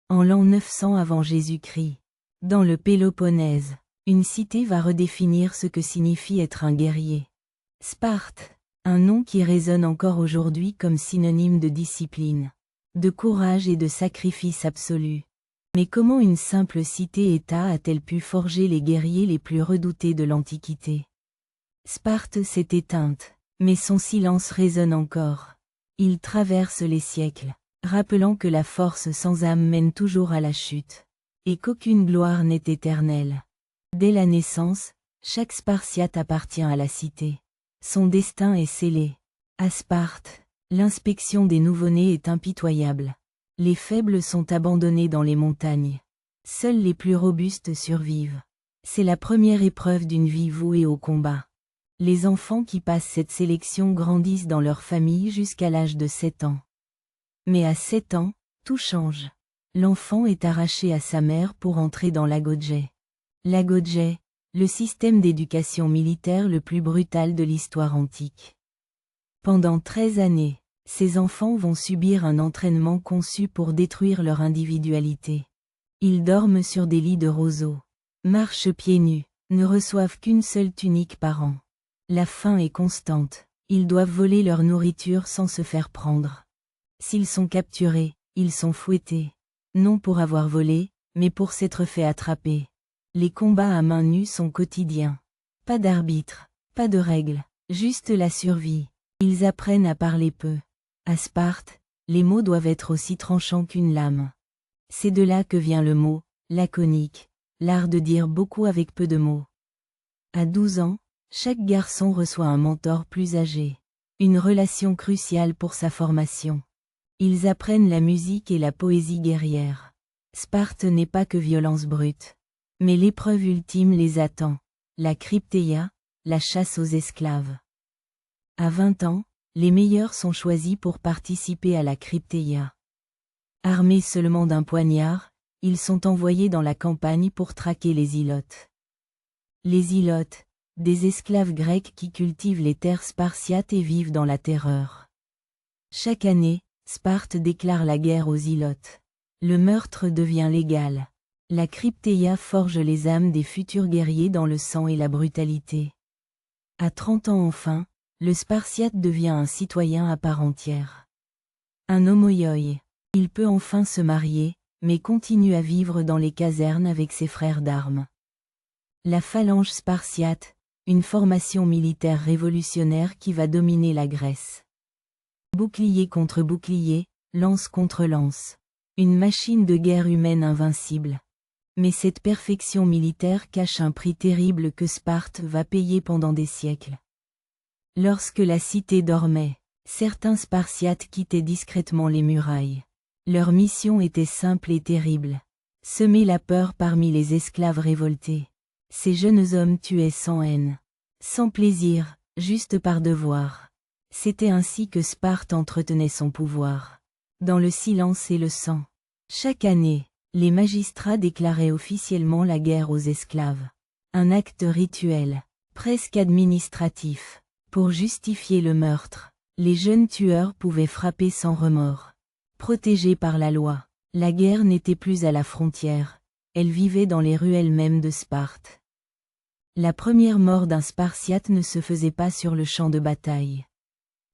En l'an 900 avant Jésus-Christ, dans le Péloponnèse, une cité va redéfinir ce que signifie être un guerrier. Sparte, un nom qui résonne encore aujourd'hui comme synonyme de discipline, de courage et de sacrifice absolu. Mais comment une simple cité-État a-t-elle pu forger les guerriers les plus redoutés de l'Antiquité? Sparte s'est éteinte, mais son silence résonne encore. Il traverse les siècles, rappelant que la force sans âme mène toujours à la chute, et qu'aucune gloire n'est éternelle. Dès la naissance, chaque Spartiate appartient à la cité. Son destin est scellé. À Sparte, l'inspection des nouveau-nés est impitoyable. Les faibles sont abandonnés dans les montagnes. Seuls les plus robustes survivent. C'est la première épreuve d'une vie vouée au combat. Les enfants qui passent cette sélection grandissent dans leur famille jusqu'à l'âge de 7 ans. Mais à 7 ans, tout change. L'enfant est arraché à sa mère pour entrer dans l'agodgé. L'agodgé, le système d'éducation militaire le plus brutal de l'histoire antique. Pendant 13 années, ces enfants vont subir un entraînement conçu pour détruire leur individualité. Ils dorment sur des lits de roseaux, marchent pieds nus, ne reçoivent qu'une seule tunique par an. La faim est constante, ils doivent voler leur nourriture sans se faire prendre. S'ils sont capturés, ils sont fouettés. Non pour avoir volé, mais pour s'être fait attraper. Les combats à main nue sont quotidiens. Pas d'arbitre, pas de règles, juste la survie. Ils apprennent à parler peu. À Sparte, les mots doivent être aussi tranchants qu'une lame. C'est de là que vient le mot « laconique », l'art de dire beaucoup avec peu de mots. À 12 ans, chaque garçon reçoit un mentor plus âgé. Une relation cruciale pour sa formation. Ils apprennent la musique et la poésie guerrière. Sparte n'est pas que violence brute. Mais l'épreuve ultime les attend. La crypteia, la chasse aux esclaves. À 20 ans, les meilleurs sont choisis pour participer à la crypteia. Armés seulement d'un poignard, ils sont envoyés dans la campagne pour traquer les ilotes. Les ilotes, des esclaves grecs qui cultivent les terres spartiates et vivent dans la terreur. Chaque année, Sparte déclare la guerre aux ilotes. Le meurtre devient légal. La crypteia forge les âmes des futurs guerriers dans le sang et la brutalité. À 30 ans enfin, le Spartiate devient un citoyen à part entière. Un homoioi. Il peut enfin se marier, mais continue à vivre dans les casernes avec ses frères d'armes. La phalange spartiate, une formation militaire révolutionnaire qui va dominer la Grèce. Bouclier contre bouclier, lance contre lance. Une machine de guerre humaine invincible. Mais cette perfection militaire cache un prix terrible que Sparte va payer pendant des siècles. Lorsque la cité dormait, certains Spartiates quittaient discrètement les murailles. Leur mission était simple et terrible. Semer la peur parmi les esclaves révoltés. Ces jeunes hommes tuaient sans haine. Sans plaisir, juste par devoir. C'était ainsi que Sparte entretenait son pouvoir. Dans le silence et le sang. Chaque année, les magistrats déclaraient officiellement la guerre aux esclaves. Un acte rituel, presque administratif. Pour justifier le meurtre, les jeunes tueurs pouvaient frapper sans remords. Protégés par la loi, la guerre n'était plus à la frontière, elle vivait dans les ruelles mêmes de Sparte. La première mort d'un Spartiate ne se faisait pas sur le champ de bataille.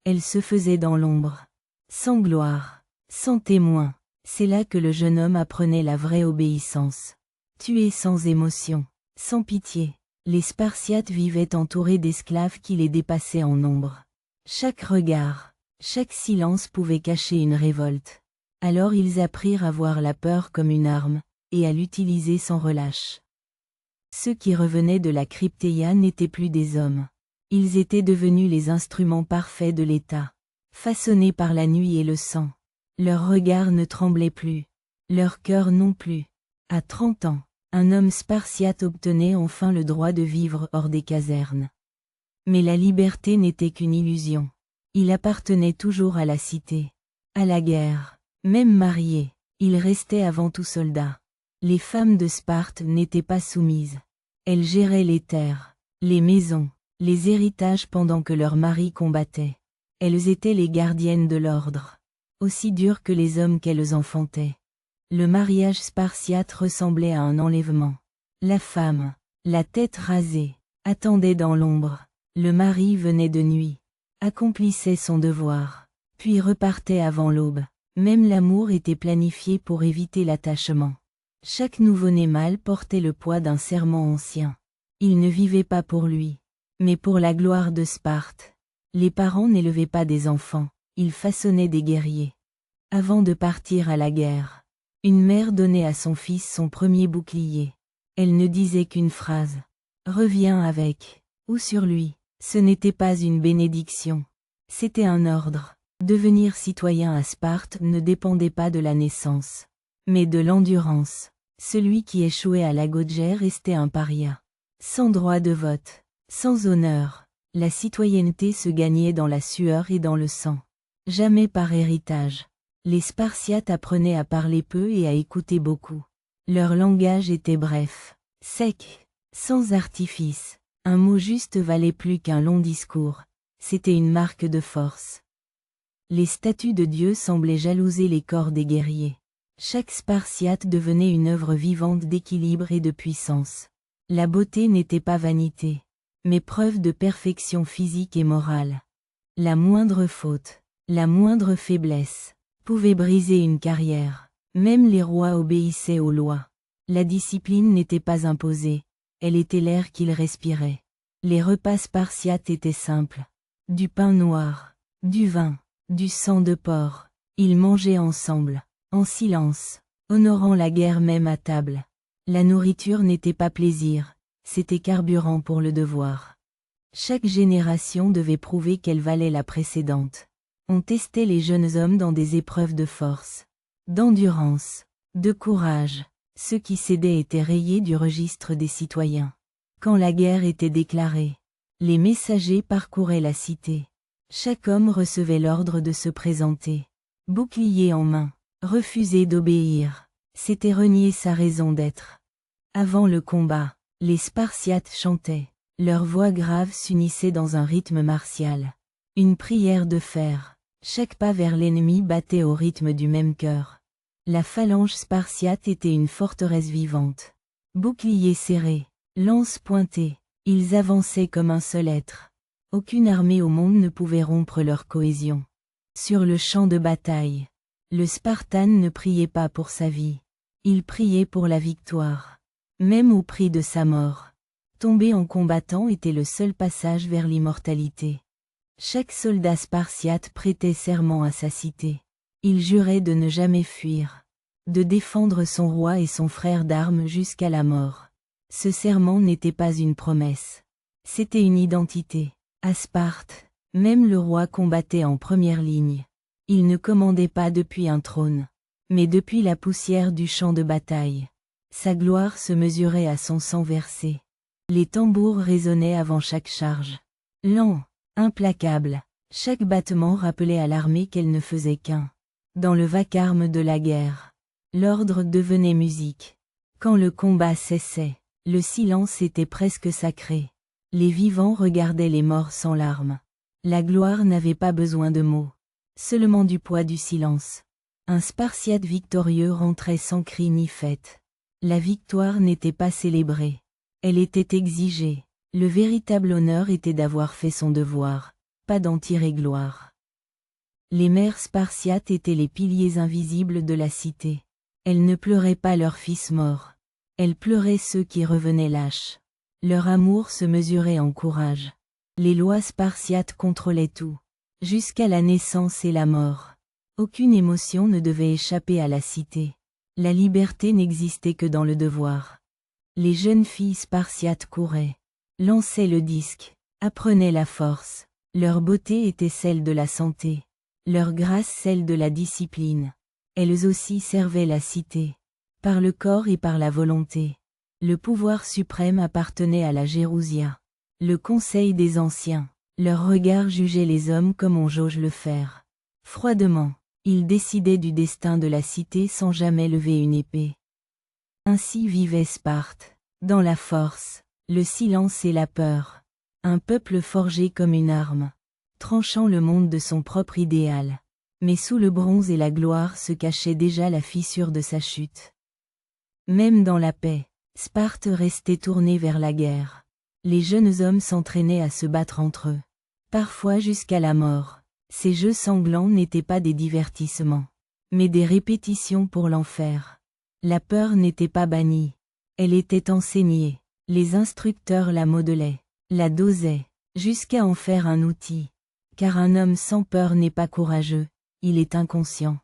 Elle se faisait dans l'ombre. Sans gloire, sans témoin, c'est là que le jeune homme apprenait la vraie obéissance. Tuer sans émotion, sans pitié. Les Spartiates vivaient entourés d'esclaves qui les dépassaient en nombre. Chaque regard, chaque silence pouvait cacher une révolte. Alors ils apprirent à voir la peur comme une arme, et à l'utiliser sans relâche. Ceux qui revenaient de la crypteia n'étaient plus des hommes. Ils étaient devenus les instruments parfaits de l'État, façonnés par la nuit et le sang. Leur regard ne tremblait plus, leur cœur non plus. À 30 ans, un homme spartiate obtenait enfin le droit de vivre hors des casernes. Mais la liberté n'était qu'une illusion. Il appartenait toujours à la cité, à la guerre. Même marié, il restait avant tout soldat. Les femmes de Sparte n'étaient pas soumises. Elles géraient les terres, les maisons, les héritages pendant que leurs maris combattaient. Elles étaient les gardiennes de l'ordre, aussi dures que les hommes qu'elles enfantaient. Le mariage spartiate ressemblait à un enlèvement. La femme, la tête rasée, attendait dans l'ombre. Le mari venait de nuit, accomplissait son devoir, puis repartait avant l'aube. Même l'amour était planifié pour éviter l'attachement. Chaque nouveau-né mâle portait le poids d'un serment ancien. Il ne vivait pas pour lui, mais pour la gloire de Sparte. Les parents n'élevaient pas des enfants, ils façonnaient des guerriers. Avant de partir à la guerre, une mère donnait à son fils son premier bouclier. Elle ne disait qu'une phrase. Reviens avec, ou sur lui. Ce n'était pas une bénédiction. C'était un ordre. Devenir citoyen à Sparte ne dépendait pas de la naissance, mais de l'endurance. Celui qui échouait à la Gauge restait un paria. Sans droit de vote, sans honneur, la citoyenneté se gagnait dans la sueur et dans le sang. Jamais par héritage. Les Spartiates apprenaient à parler peu et à écouter beaucoup. Leur langage était bref, sec, sans artifice. Un mot juste valait plus qu'un long discours. C'était une marque de force. Les statues de Dieu semblaient jalouser les corps des guerriers. Chaque Spartiate devenait une œuvre vivante d'équilibre et de puissance. La beauté n'était pas vanité, mais preuve de perfection physique et morale. La moindre faute, la moindre faiblesse, pouvait briser une carrière. Même les rois obéissaient aux lois. La discipline n'était pas imposée, elle était l'air qu'ils respiraient. Les repas spartiates étaient simples. Du pain noir, du vin, du sang de porc. Ils mangeaient ensemble, en silence, honorant la guerre même à table. La nourriture n'était pas plaisir, c'était carburant pour le devoir. Chaque génération devait prouver qu'elle valait la précédente. On testait les jeunes hommes dans des épreuves de force, d'endurance, de courage. Ceux qui cédaient étaient rayés du registre des citoyens. Quand la guerre était déclarée, les messagers parcouraient la cité. Chaque homme recevait l'ordre de se présenter. Bouclier en main, refuser d'obéir, c'était renier sa raison d'être. Avant le combat, les Spartiates chantaient. Leurs voix graves s'unissaient dans un rythme martial. Une prière de fer. Chaque pas vers l'ennemi battait au rythme du même cœur. La phalange spartiate était une forteresse vivante. Boucliers serrés, lances pointées, ils avançaient comme un seul être. Aucune armée au monde ne pouvait rompre leur cohésion. Sur le champ de bataille, le Spartane ne priait pas pour sa vie. Il priait pour la victoire. Même au prix de sa mort. Tomber en combattant était le seul passage vers l'immortalité. Chaque soldat spartiate prêtait serment à sa cité. Il jurait de ne jamais fuir, de défendre son roi et son frère d'armes jusqu'à la mort. Ce serment n'était pas une promesse. C'était une identité. À Sparte, même le roi combattait en première ligne. Il ne commandait pas depuis un trône, mais depuis la poussière du champ de bataille. Sa gloire se mesurait à son sang versé. Les tambours résonnaient avant chaque charge. Lent, implacable, chaque battement rappelait à l'armée qu'elle ne faisait qu'un. Dans le vacarme de la guerre, l'ordre devenait musique. Quand le combat cessait, le silence était presque sacré. Les vivants regardaient les morts sans larmes. La gloire n'avait pas besoin de mots, seulement du poids du silence. Un Spartiate victorieux rentrait sans cri ni fête. La victoire n'était pas célébrée. Elle était exigée. Le véritable honneur était d'avoir fait son devoir, pas d'en tirer gloire. Les mères spartiates étaient les piliers invisibles de la cité. Elles ne pleuraient pas leurs fils morts. Elles pleuraient ceux qui revenaient lâches. Leur amour se mesurait en courage. Les lois spartiates contrôlaient tout, jusqu'à la naissance et la mort. Aucune émotion ne devait échapper à la cité. La liberté n'existait que dans le devoir. Les jeunes filles spartiates couraient, lançaient le disque, apprenaient la force. Leur beauté était celle de la santé. Leur grâce celle de la discipline. Elles aussi servaient la cité, par le corps et par la volonté. Le pouvoir suprême appartenait à la Gérousia, le conseil des anciens. Leur regard jugeait les hommes comme on jauge le fer. Froidement, ils décidaient du destin de la cité sans jamais lever une épée. Ainsi vivait Sparte, dans la force, le silence et la peur. Un peuple forgé comme une arme, tranchant le monde de son propre idéal. Mais sous le bronze et la gloire se cachait déjà la fissure de sa chute. Même dans la paix, Sparte restait tournée vers la guerre. Les jeunes hommes s'entraînaient à se battre entre eux. Parfois jusqu'à la mort. Ces jeux sanglants n'étaient pas des divertissements, mais des répétitions pour l'enfer. La peur n'était pas bannie. Elle était enseignée. Les instructeurs la modelaient, la dosaient, jusqu'à en faire un outil. Car un homme sans peur n'est pas courageux, il est inconscient.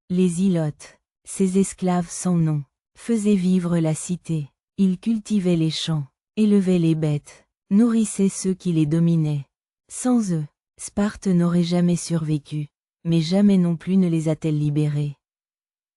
Les ilotes, ces esclaves sans nom, faisaient vivre la cité. Ils cultivaient les champs, élevaient les bêtes, nourrissaient ceux qui les dominaient. Sans eux, Sparte n'aurait jamais survécu, mais jamais non plus ne les a-t-elle libérés.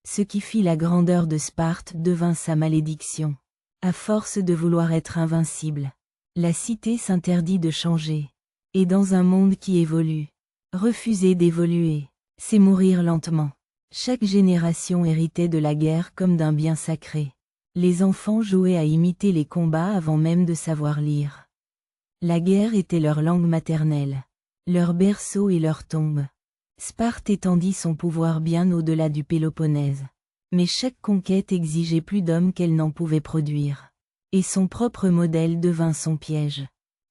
Ce qui fit la grandeur de Sparte devint sa malédiction. À force de vouloir être invincible, la cité s'interdit de changer. Et dans un monde qui évolue, refuser d'évoluer, c'est mourir lentement. Chaque génération héritait de la guerre comme d'un bien sacré. Les enfants jouaient à imiter les combats avant même de savoir lire. La guerre était leur langue maternelle, leur berceau et leur tombe. Sparte étendit son pouvoir bien au-delà du Péloponnèse. Mais chaque conquête exigeait plus d'hommes qu'elle n'en pouvait produire. Et son propre modèle devint son piège.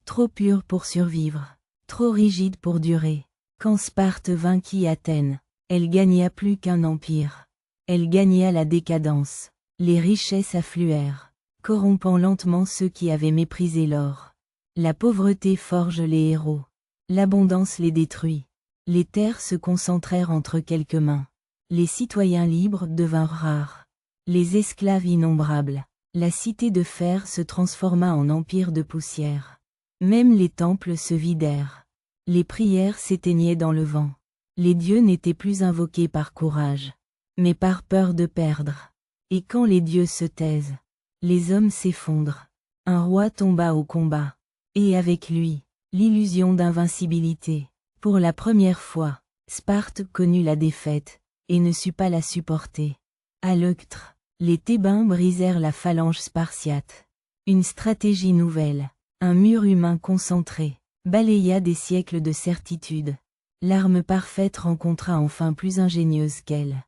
Trop pur pour survivre, trop rigide pour durer. Quand Sparte vainquit Athènes, elle gagna plus qu'un empire. Elle gagna la décadence. Les richesses affluèrent, corrompant lentement ceux qui avaient méprisé l'or. La pauvreté forge les héros. L'abondance les détruit. Les terres se concentrèrent entre quelques mains. Les citoyens libres devinrent rares. Les esclaves innombrables. La cité de fer se transforma en empire de poussière. Même les temples se vidèrent. Les prières s'éteignaient dans le vent. Les dieux n'étaient plus invoqués par courage, mais par peur de perdre. Et quand les dieux se taisent, les hommes s'effondrent. Un roi tomba au combat. Et avec lui, l'illusion d'invincibilité. Pour la première fois, Sparte connut la défaite, et ne sut pas la supporter. À Leuctre, les Thébains brisèrent la phalange spartiate. Une stratégie nouvelle, un mur humain concentré, balaya des siècles de certitude. L'arme parfaite rencontra enfin plus ingénieuse qu'elle.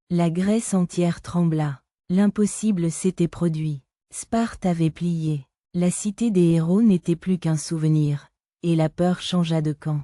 La Grèce entière trembla. L'impossible s'était produit. Sparte avait plié. La cité des héros n'était plus qu'un souvenir, et la peur changea de camp.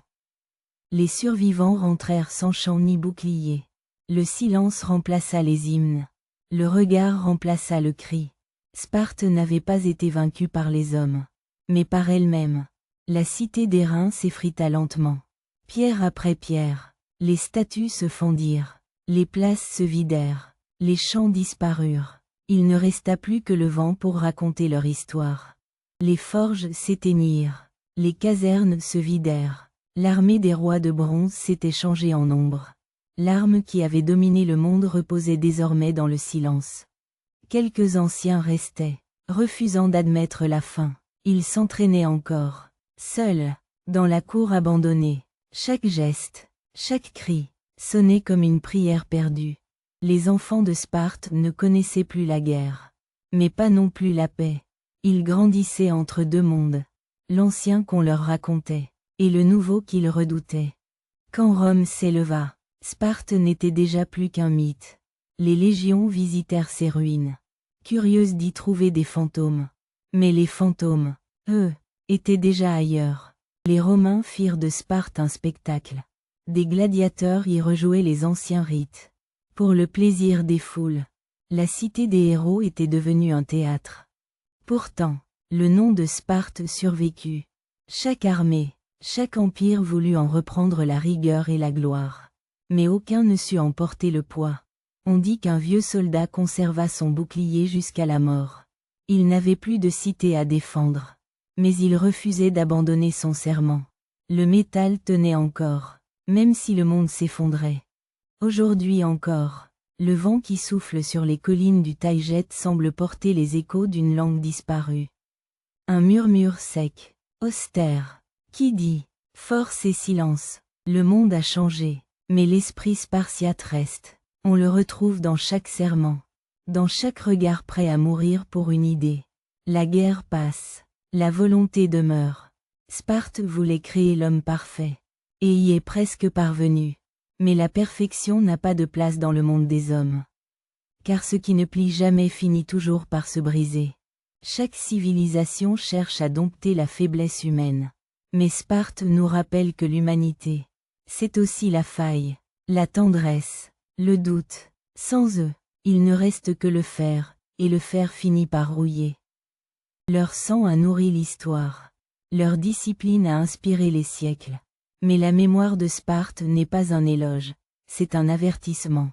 Les survivants rentrèrent sans chant ni bouclier. Le silence remplaça les hymnes. Le regard remplaça le cri. Sparte n'avait pas été vaincue par les hommes, mais par elle-même. La cité d'airain s'effrita lentement. Pierre après pierre, les statues se fondirent. Les places se vidèrent. Les champs disparurent. Il ne resta plus que le vent pour raconter leur histoire. Les forges s'éteignirent. Les casernes se vidèrent. L'armée des rois de bronze s'était changée en ombre. L'arme qui avait dominé le monde reposait désormais dans le silence. Quelques anciens restaient, refusant d'admettre la fin. Ils s'entraînaient encore, seuls, dans la cour abandonnée. Chaque geste, chaque cri, sonnait comme une prière perdue. Les enfants de Sparte ne connaissaient plus la guerre, mais pas non plus la paix. Ils grandissaient entre deux mondes, l'ancien qu'on leur racontait, et le nouveau qu'ils redoutaient. Quand Rome s'éleva, Sparte n'était déjà plus qu'un mythe. Les légions visitèrent ses ruines, curieuses d'y trouver des fantômes. Mais les fantômes, eux, étaient déjà ailleurs. Les Romains firent de Sparte un spectacle. Des gladiateurs y rejouaient les anciens rites. Pour le plaisir des foules, la cité des héros était devenue un théâtre. Pourtant, le nom de Sparte survécut. Chaque armée, chaque empire voulut en reprendre la rigueur et la gloire. Mais aucun ne sut en porter le poids. On dit qu'un vieux soldat conserva son bouclier jusqu'à la mort. Il n'avait plus de cité à défendre. Mais il refusait d'abandonner son serment. Le métal tenait encore, même si le monde s'effondrait. Aujourd'hui encore, le vent qui souffle sur les collines du Taïget semble porter les échos d'une langue disparue. Un murmure sec, austère, qui dit « Force et silence ». Le monde a changé, mais l'esprit spartiate reste. On le retrouve dans chaque serment, dans chaque regard prêt à mourir pour une idée. La guerre passe, la volonté demeure. Sparte voulait créer l'homme parfait, et y est presque parvenu. Mais la perfection n'a pas de place dans le monde des hommes. Car ce qui ne plie jamais finit toujours par se briser. Chaque civilisation cherche à dompter la faiblesse humaine. Mais Sparte nous rappelle que l'humanité, c'est aussi la faille, la tendresse, le doute. Sans eux, il ne reste que le fer, et le fer finit par rouiller. Leur sang a nourri l'histoire. Leur discipline a inspiré les siècles. Mais la mémoire de Sparte n'est pas un éloge, c'est un avertissement.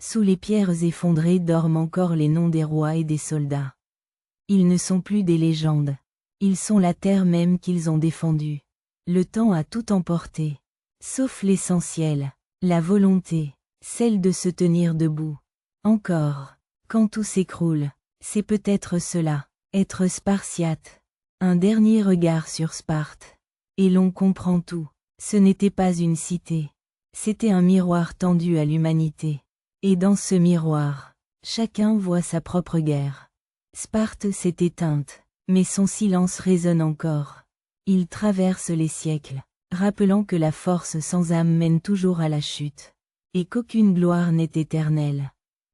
Sous les pierres effondrées dorment encore les noms des rois et des soldats. Ils ne sont plus des légendes. Ils sont la terre même qu'ils ont défendue. Le temps a tout emporté. Sauf l'essentiel, la volonté, celle de se tenir debout. Encore, quand tout s'écroule, c'est peut-être cela, être spartiate. Un dernier regard sur Sparte. Et l'on comprend tout. Ce n'était pas une cité. C'était un miroir tendu à l'humanité. Et dans ce miroir, chacun voit sa propre guerre. Sparte s'est éteinte, mais son silence résonne encore. Il traverse les siècles, rappelant que la force sans âme mène toujours à la chute. Et qu'aucune gloire n'est éternelle.